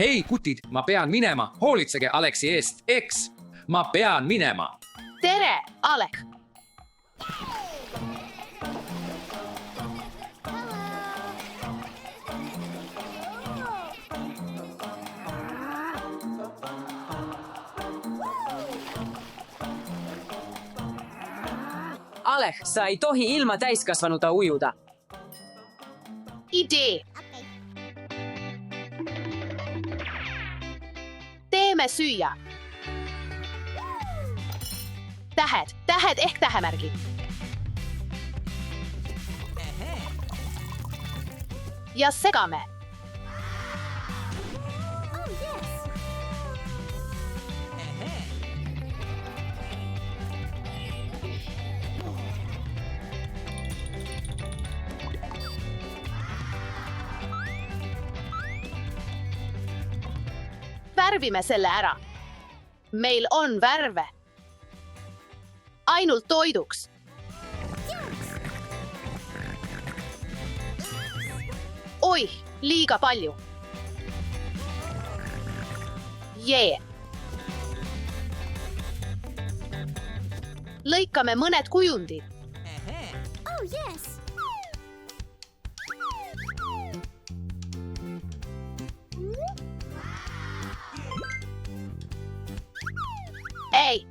Hei kutid, ma pean minema, hoolitsege Aleksi eest, eks. Ma pean minema. Tere, Alek! Alek, sa ei tohi ilma täiskasvanuta ujuda. Idee! Teeme süüa. Tähed ehk tähemärgid. Ja segame. Värvime selle ära. Meil on värve. Ainult toiduks. Oi, liiga palju. Jee. Lõikame mõned kujundid. Oh, yes. Ei.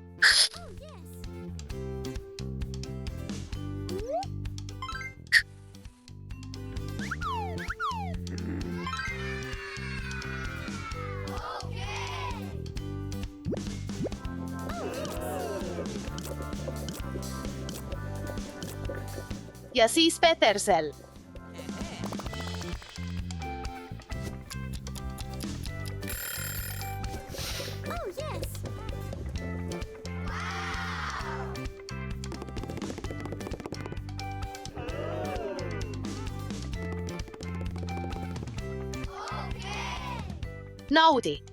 Ja siis Petersel. Oh, yes. Naudi.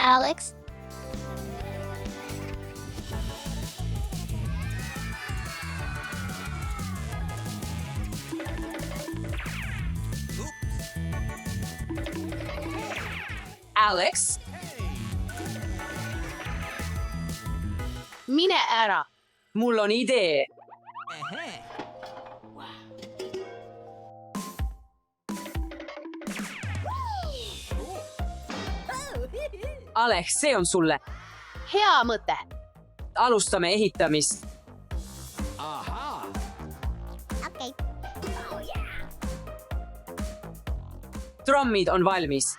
Alex. Alex, Mine ära. mul on idee. Alex, see on sulle. Hea mõte. Alustame ehitamist. Okay. Trommid on valmis.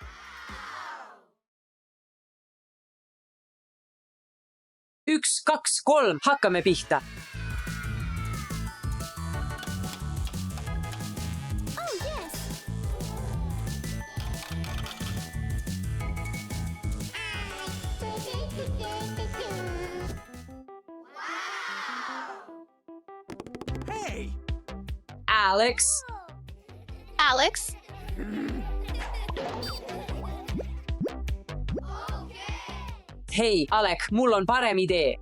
Üks, kaks, kolm, hakkame pihta. Oh, yes. Alex, Alex. hei, Alek, mul on parem idee.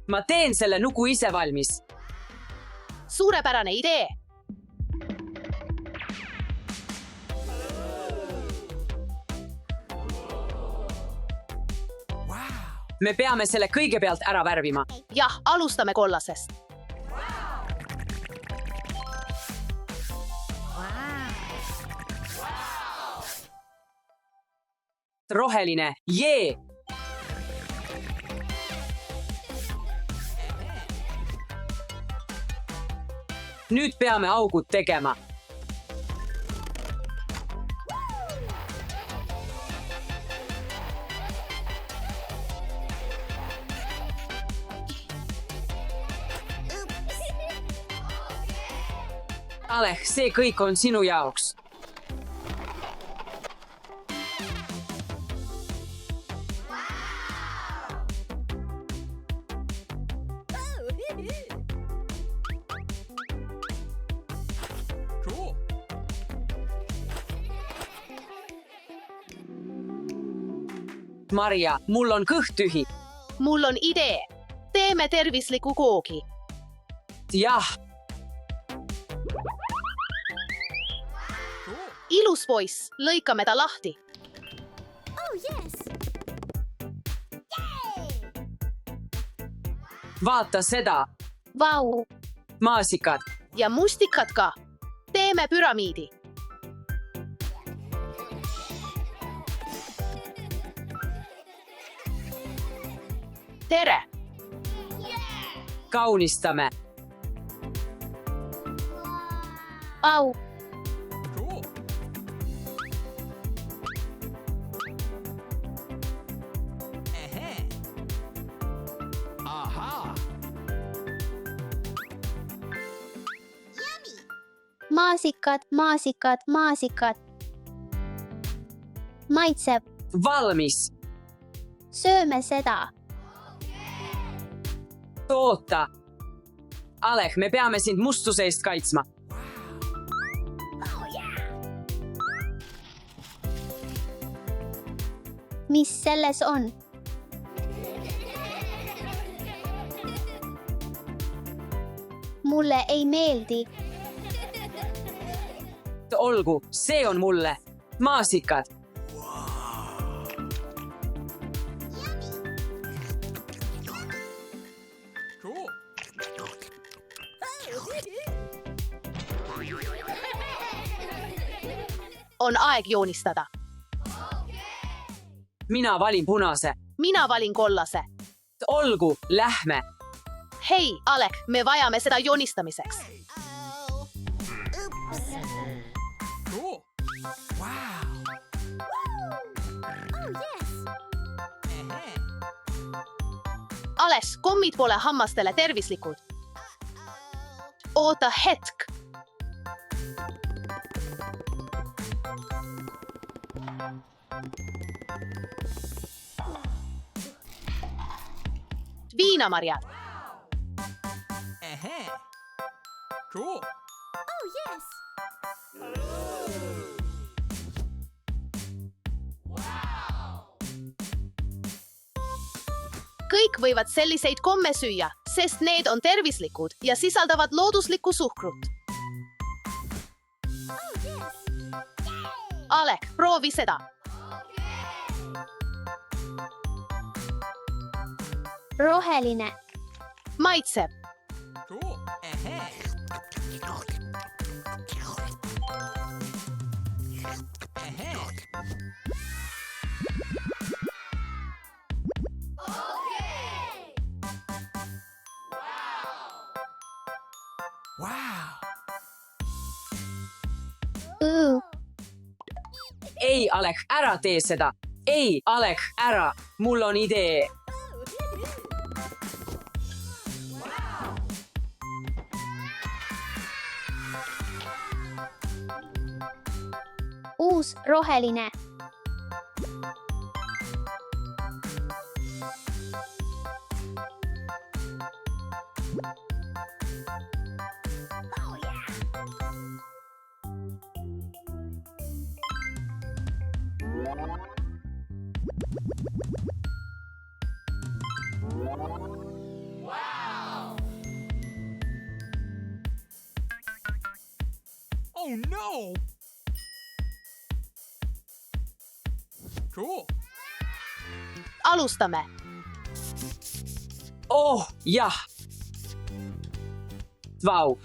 Ma teen selle nuku ise valmis. Suurepärane idee. Me peame selle kõigepealt ära värvima. Jah, alustame kollasest. Roheline, jee! Nüüd peame augud tegema. Alek, see kõik on sinu jaoks. Maria, mul on kõht tühi. Mul on idee. teeme tervisliku koogi. jah, Ilus poiss, lõikame ta lahti. Oh, yes. vaata seda. Vau. Maasikad. Ja mustikad ka. Teeme püramiidi. Tere! Kaunistame. Vau. Maasikad, maasikad, maasikad. Maitseb. Valmis. Sööme seda. Oota. Alek, me peame sind mustuse eest kaitsma. Mis selles on? Mulle ei meeldi. Olgu, see on mulle. Maasikad. On aeg joonistada. Mina valin punase. Mina valin kollase. Olgu, lähme. Hei, Alek, me vajame seda joonistamiseks. Ales, kommid pole hammastele tervislikud. Oota hetk. Viinamarjad. Cool. Oh, yes. Kõik võivad selliseid komme süüa, sest need on tervislikud ja sisaldavad looduslikku suhkrut. Alek, proovi seda. Roheline. Maitseb. Cool. Wow. Ei, Alek, ära tee seda. Ei, Alek, ära. Mul on idee. Uus roheline. Oh no. Cool. Alustame. Oh, jah. Vau.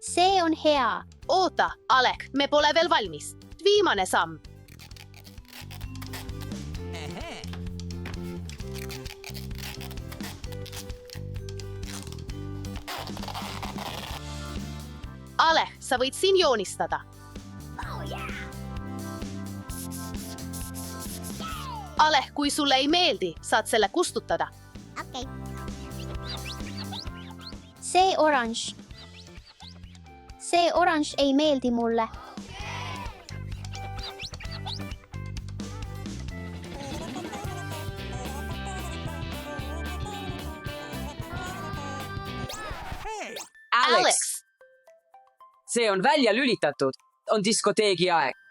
See on hea. Oota, Alek, me pole veel valmis. Viimane samm. Alek, sa võid siin joonistada. Alek, kui sulle ei meeldi, saad selle kustutada. Okei. See oranž. See oranž ei meeldi mulle. Hey. Alex. See on välja lülitatud. On diskoteegi aeg.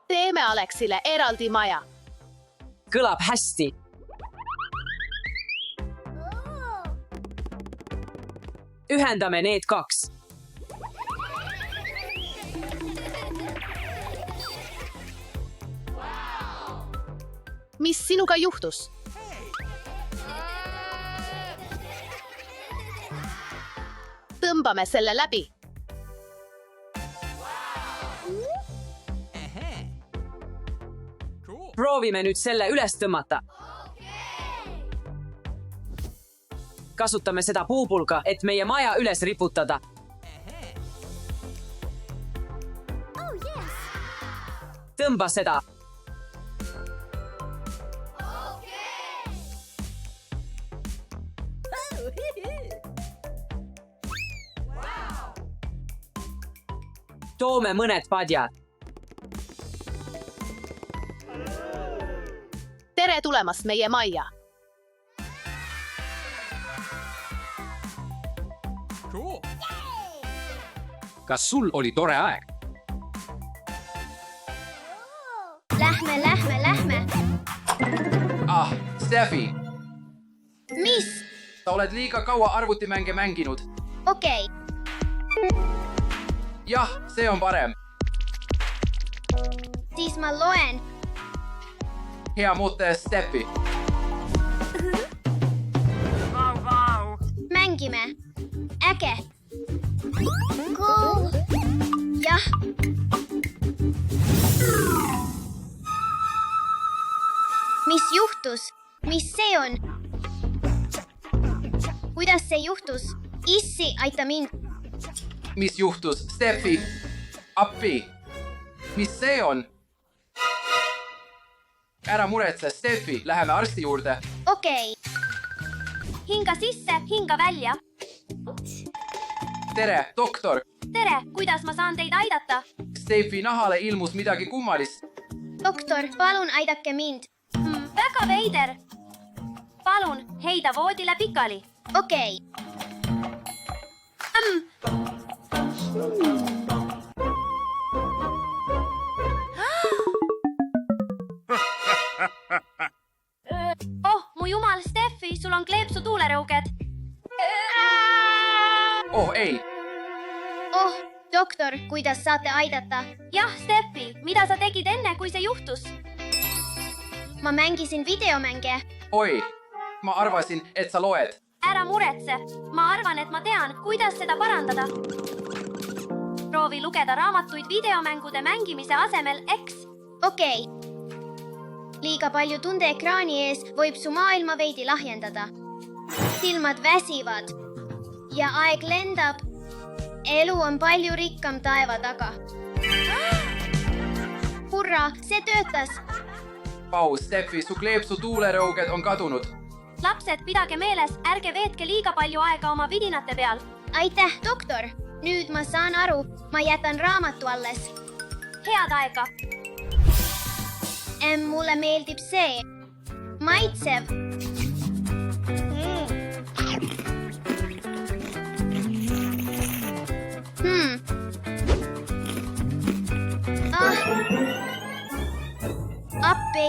Teeme Aleksile eraldi maja. Kõlab hästi. Ühendame need kaks. Mis sinuga juhtus? Tõmbame selle läbi. Cool. Proovime nüüd selle üles tõmmata. Kasutame seda puupulga, et meie maja üles riputada. Tõmba seda. Toome mõned padjad. Tere tulemast meie majja. Cool. kas sul oli tore aeg? Lähme. Ah, Steffi, Mis? sa oled liiga kaua arvutimänge mänginud. Okei. Jah, see on parem. Siis ma loen. Hea mõte, Steffi. Mängime. Äge. Cool. Jah. Mis juhtus? Mis see on? Kuidas see juhtus? Issi, aita mind. Mis juhtus, Steffi? Appi. Mis see on? Ära muretse, Steffi, läheme arsti juurde. Okei. Hinga sisse, hinga välja. Tere, doktor. Tere, kuidas ma saan teid aidata? Steffi nahale ilmus midagi kummalist. Doktor, palun aidake mind. Väga veider. Palun, heida voodile pikali. Okei. Oh, mu jumal, Steffi, sul on kleepsu tuulerõuged. Oh ei, Oh, doktor, kuidas saate aidata? Jah, Steffi, mida sa tegid enne, kui see juhtus? Ma mängisin videomänge. oi. Ma arvasin, et sa loed. Ära muretse. Ma arvan, et ma tean, kuidas seda parandada. Proovi lugeda raamatuid videomängude mängimise asemel, eks? Okei. Liiga palju tunde ekraani ees võib su maailma veidi lahjendada. Silmad väsivad ja aeg lendab. Elu on palju rikkam taeva taga. Hurraa, see töötas. Pau, Steffi, su kleepsu tuulerõuged on kadunud. Lapsed, pidage meeles, ärge veetke liiga palju aega oma vidinate peal. Aitäh, doktor. Nüüd ma saan aru, ma jätan raamatu alles. Head aega. Mulle meeldib see. Maitsev. Appi,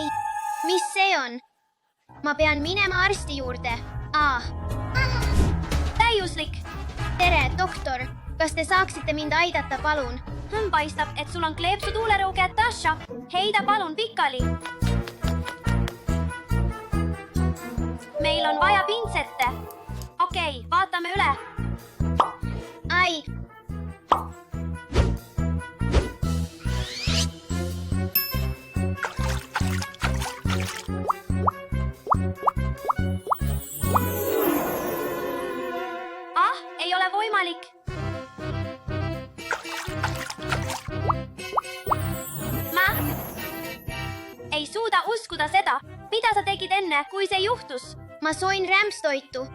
mis see on? Ma pean minema arsti juurde. Täiuslik. Tere, doktor. Kas te saaksite mind aidata, palun? Paistab, et sul on kleepsu tuulerõuged, Tasha. Heida palun pikali. Meil on vaja pintsette. Okei, vaatame üle. Ai. Ei ole võimalik. Ma ei suuda uskuda seda, mida sa tegid enne, kui see juhtus. Ma soin rämpstoitu.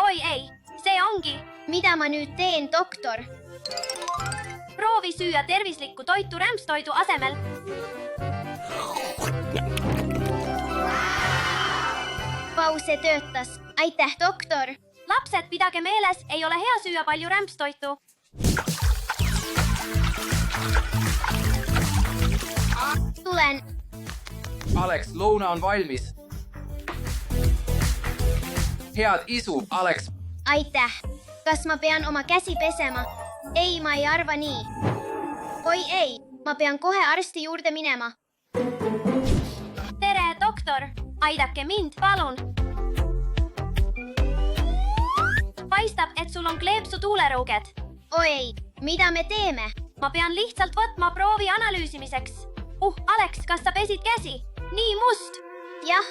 Oi ei, see ongi. Mida ma nüüd teen, doktor? Proovi süüa tervislikku toitu rämpstoidu asemel. Vau, see töötas. Aitäh, doktor. Lapsed, pidage meeles, ei ole hea süüa palju rämpstoitu. Tulen. Alex, lõuna on valmis. Head isu, Alex. Aitäh. kas ma pean oma käsi pesema? Ei, ma ei arva nii. Oi ei, ma pean kohe arsti juurde minema. tere, doktor! Aidake mind, palun! Paistab, et sul on kleepsu tuulerõuged. Oi ei, mida me teeme? Ma pean lihtsalt võtma proovi analüüsimiseks. Alex, kas sa pesid käsi? Nii must! Jah.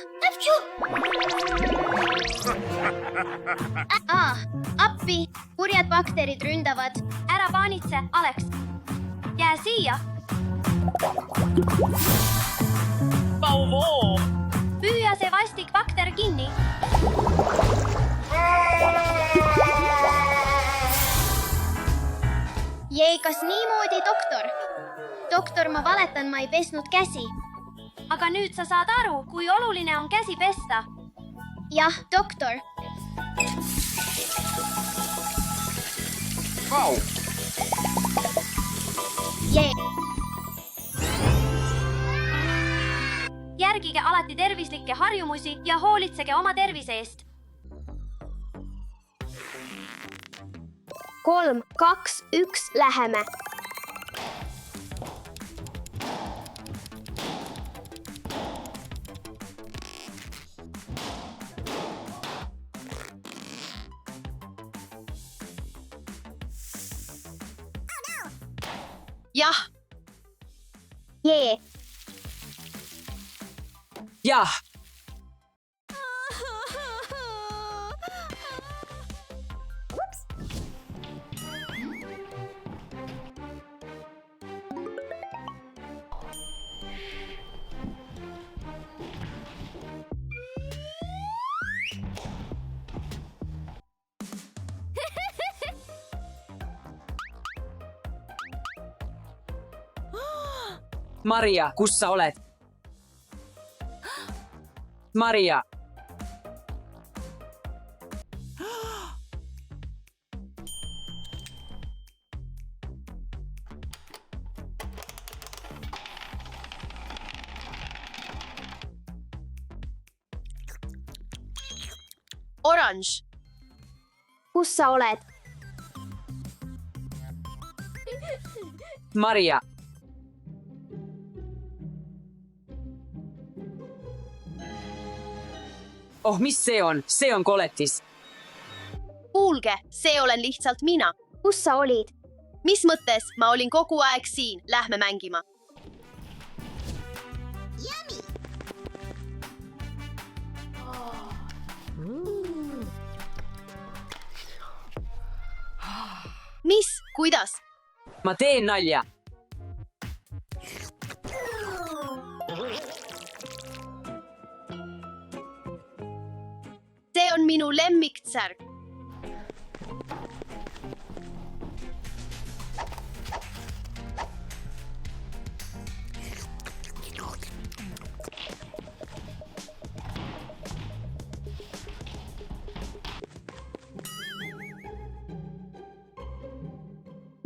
Appi, kurjad bakterid ründavad. Ära paanitse, Alex. Jää siia. Püüa see vastik bakter kinni. Jei, kas niimoodi, doktor? Doktor, ma valetan, ma ei pesnud käsi. Aga nüüd sa saad aru, kui oluline on käsi pesta. Jah, doktor. Vau! Jei. Järgige alati tervislikke harjumusi ja hoolitsege oma tervise eest. 3, 2, 1, läheme. Jah, Jee. Jah, Maria, kus sa oled? Maria. Orange. Kus sa oled? Maria. Oh, mis see on? See on koletis. Kuulge, see olen lihtsalt mina. Kus sa olid? Mis mõttes? Ma olin kogu aeg siin. Lähme mängima. Mis? Kuidas? Ma teen nalja. See on minu lemmiksärk.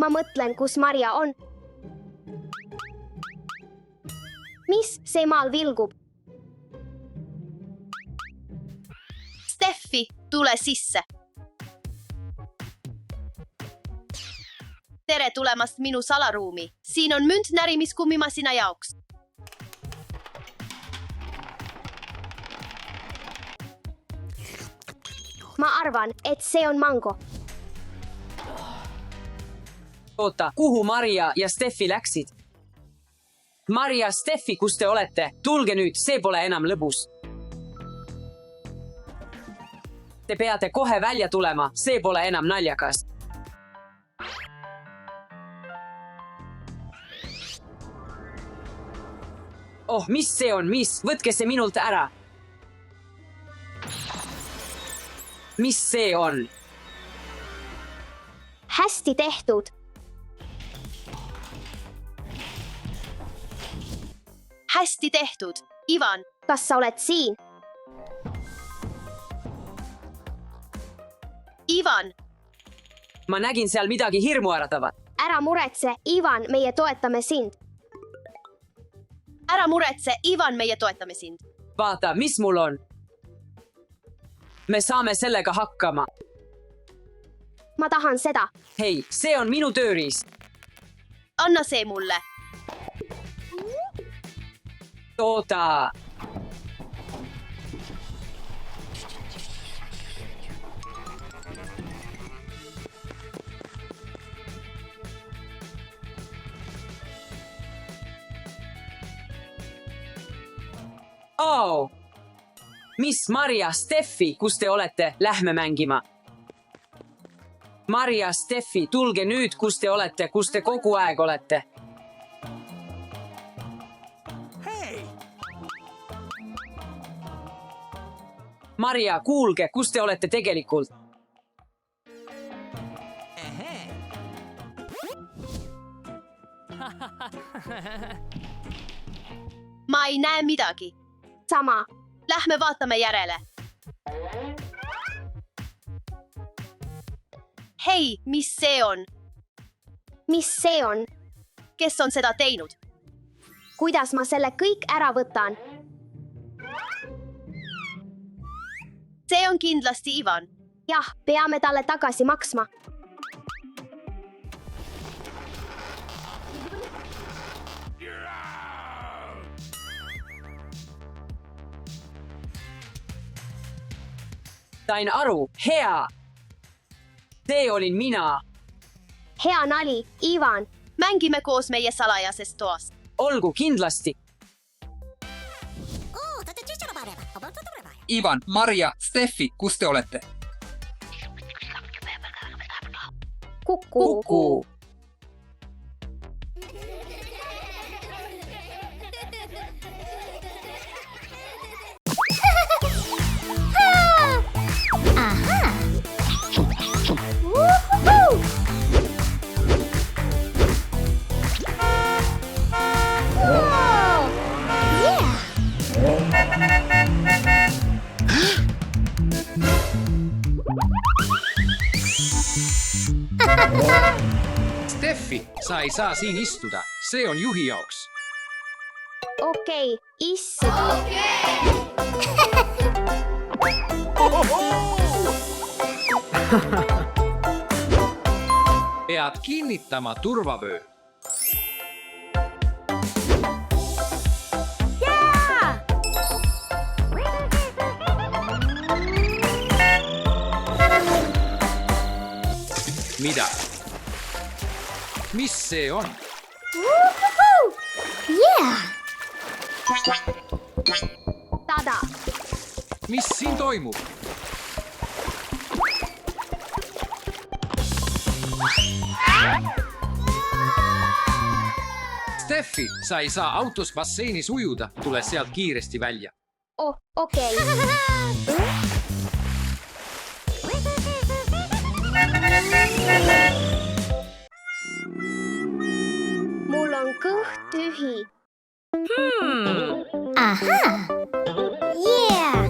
Ma mõtlen, kus Maria on. Mis see maal vilgub? Steffi, tule sisse. Tere tulemast minu salaruumi. Siin on münt närimiskummimasina jaoks. Ma arvan, et see on mango. Oota, kuhu Maria ja Steffi läksid? Maria, Steffi, kus te olete? Tulge nüüd, see pole enam lõbus. Te peate kohe välja tulema, see pole enam naljakas. Oh, mis see on, mis? Võtke see minult ära. Mis see on? Hästi tehtud. Hästi tehtud. Ivan, Kas sa oled siin? Ivan, Ma nägin seal midagi hirmuäratavat. Ära muretse, Ivan, meie toetame sind. ära muretse, Ivan, meie toetame sind. Vaata, mis mul on. Me saame sellega hakkama. ma tahan seda. Hei, see on minu tööriist. Anna see mulle. Oota. Miss Maria, Steffi, kus te olete? Lähme mängima. Maria, Steffi, tulge nüüd, kus te olete, kus te kogu aeg olete. Hey! Maria, kuulge, kus te olete tegelikult? Ma ei näe midagi. Sama. Lähme vaatame järele. Hei, mis see on? Mis see on? Kes on seda teinud? Kuidas ma selle kõik ära võtan? See on kindlasti Ivan. Jah, peame talle tagasi maksma. Sain aru, hea. See olin mina. Hea nali, Ivan. Mängime koos meie salajasest toast. Olgu kindlasti. Ivan, Maria, Steffi, kus te olete? Kuku. Steffi, sa ei saa siin istuda. See on juhi jaoks. Okei, issi. Pead kinnitama turvavöö. Mida? Mis see on? Tada. Mis siin toimub? Steffi, sa ei saa autos basseinis ujuda. Tule sealt kiiresti välja. Oh, okei. Mul on kõht tühi. Ahah! Yeah!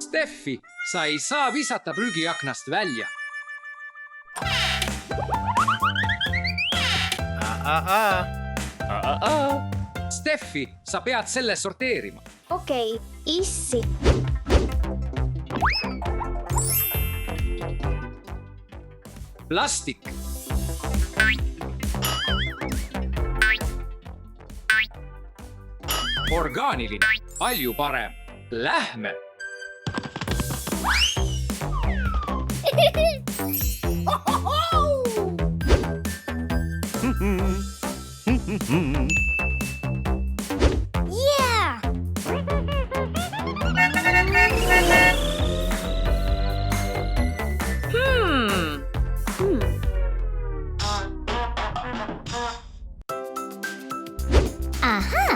Steffi, sa ei saa visata prügiaknast välja. Steffi, sa pead selle sorteerima. Okei, issi. Plastik. Orgaaniline, palju parem. Lähme. Yeah! Aha!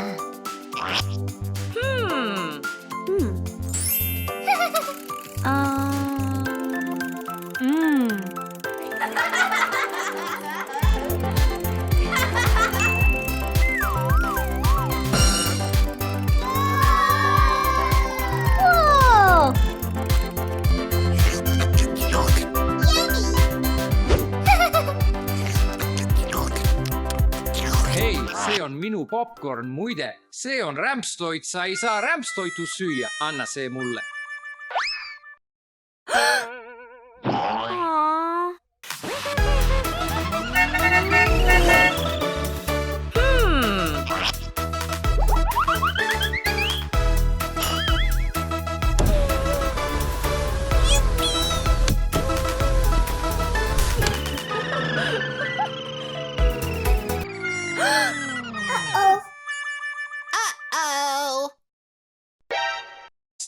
see on minu popcorn, muide. See on rämpstoit, sa ei saa rämpstoitu süüa. Anna see mulle.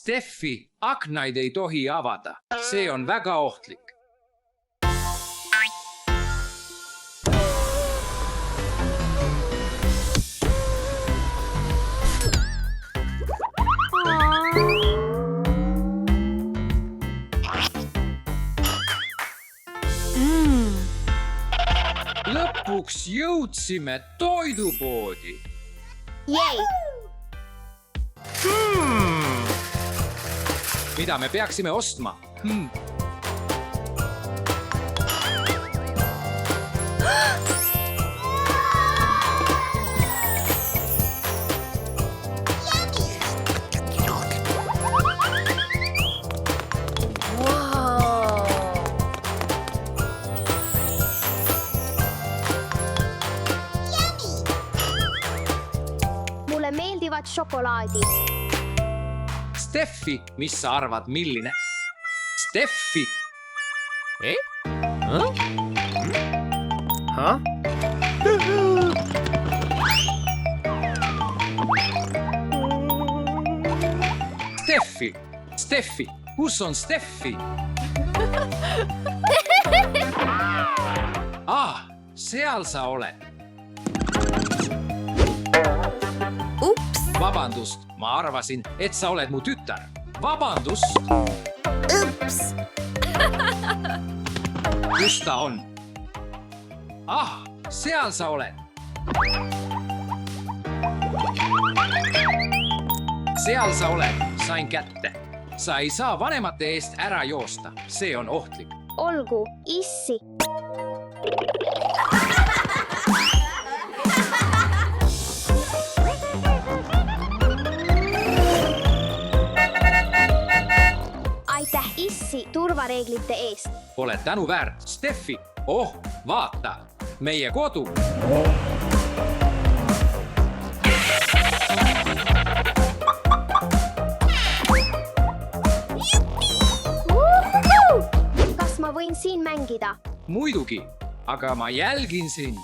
Steffi, aknaid ei tohi avada. See on väga ohtlik. Lõpuks jõudsime toidupoodi. Jej. Mida me peaksime ostma? Mulle meeldivad šokolaadid. Steffi, mis sa arvad, milline? Steffi! Steffi! Steffi! Kus on Steffi? Seal sa oled. Ups. Vabandust, ma arvasin, et sa oled mu tütar. Vabandust! Ups. Kus ta on? Seal sa oled. Seal sa oled, sain kätte. Sa ei saa vanemate eest ära joosta, see on ohtlik. Olgu, issi. Aitäh issi turvareeglite eest. Oled tänuväärt, Steffi. Vaata, meie kodu. Kas ma võin siin mängida? Muidugi, aga ma jälgin sind.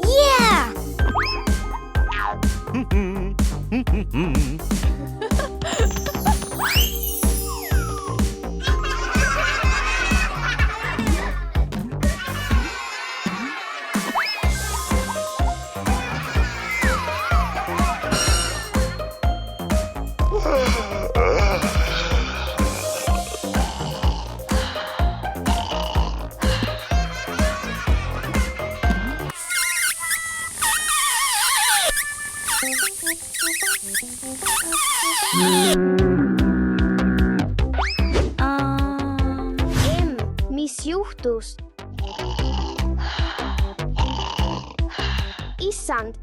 Yeah! Mis juhtus? Issand!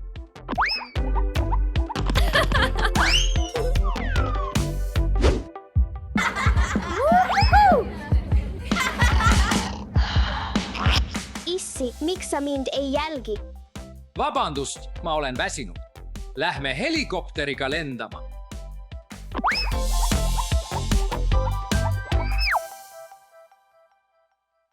Issi, miks sa mind ei jälgi? Vabandust, ma olen väsinud. Lähme helikopteriga lendama.